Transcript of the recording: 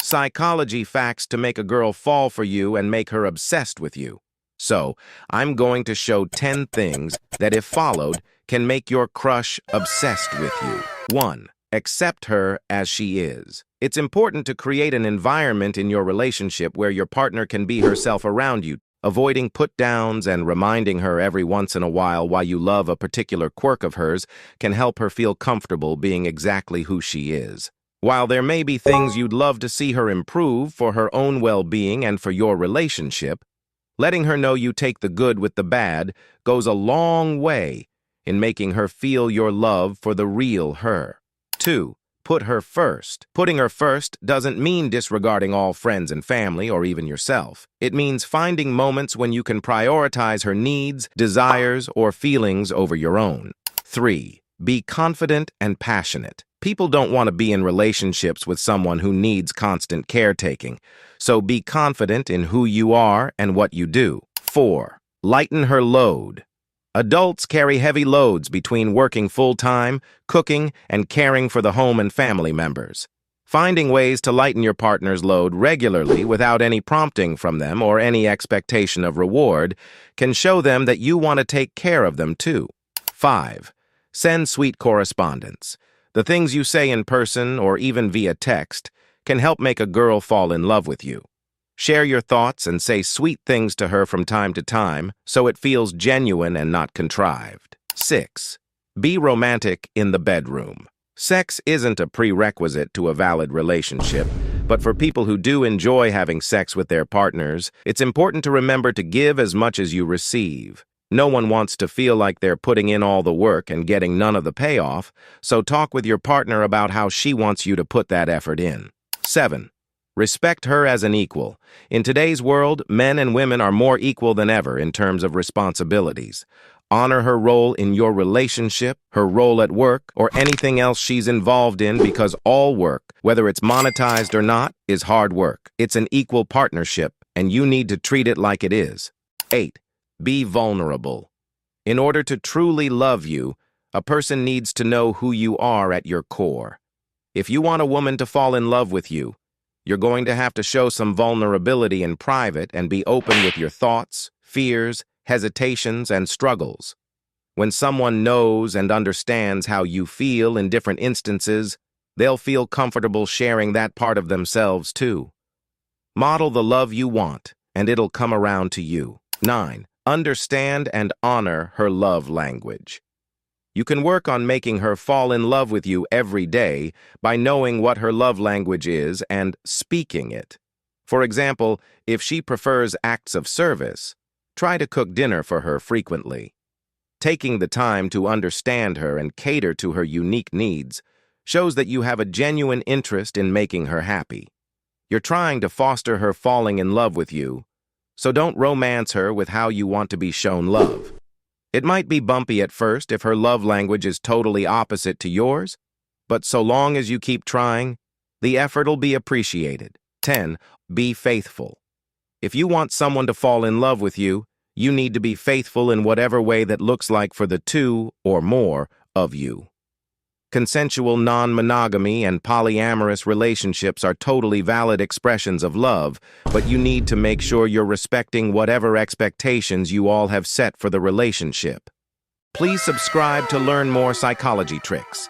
psychology facts to make a girl fall for you and make her obsessed with you. So, I'm going to show 10 things that, if followed, can make your crush obsessed with you. 1. Accept her as she is. It's important to create an environment in your relationship where your partner can be herself around you. Avoiding put-downs and reminding her every once in a while why you love a particular quirk of hers can help her feel comfortable being exactly who she is. While there may be things you'd love to see her improve for her own well-being and for your relationship, letting her know you take the good with the bad goes a long way in making her feel your love for the real her. 2. Put her first. Putting her first doesn't mean disregarding all friends and family or even yourself. It means finding moments when you can prioritize her needs, desires, or feelings over your own. 3. Be confident and passionate. People don't want to be in relationships with someone who needs constant caretaking, so be confident in who you are and what you do. 4. Lighten her load. Adults carry heavy loads between working full-time, cooking, and caring for the home and family members. Finding ways to lighten your partner's load regularly without any prompting from them or any expectation of reward can show them that you want to take care of them too. 5. Send sweet correspondence. The things you say in person or even via text can help make a girl fall in love with you. Share your thoughts and say sweet things to her from time to time so it feels genuine and not contrived. 6. Be romantic in the bedroom. Sex isn't a prerequisite to a valid relationship, but for people who do enjoy having sex with their partners, it's important to remember to give as much as you receive. No one wants to feel like they're putting in all the work and getting none of the payoff, so talk with your partner about how she wants you to put that effort in. 7. Respect her as an equal. In today's world, men and women are more equal than ever in terms of responsibilities. Honor her role in your relationship, her role at work, or anything else she's involved in, because all work, whether it's monetized or not, is hard work. It's an equal partnership, and you need to treat it like it is. 8. Be vulnerable. In order to truly love you, a person needs to know who you are at your core. If you want a woman to fall in love with you, you're going to have to show some vulnerability in private and be open with your thoughts, fears, hesitations, and struggles. When someone knows and understands how you feel in different instances, they'll feel comfortable sharing that part of themselves too. Model the love you want, and it'll come around to you. 9. Understand and honor her love language. You can work on making her fall in love with you every day by knowing what her love language is and speaking it. For example, if she prefers acts of service, try to cook dinner for her frequently. Taking the time to understand her and cater to her unique needs shows that you have a genuine interest in making her happy. You're trying to foster her falling in love with you, so don't romance her with how you want to be shown love. It might be bumpy at first if her love language is totally opposite to yours, but so long as you keep trying, the effort'll be appreciated. 10. Be faithful. If you want someone to fall in love with you, you need to be faithful in whatever way that looks like for the two or more of you. Consensual non-monogamy and polyamorous relationships are totally valid expressions of love, but you need to make sure you're respecting whatever expectations you all have set for the relationship. Please subscribe to learn more psychology tricks.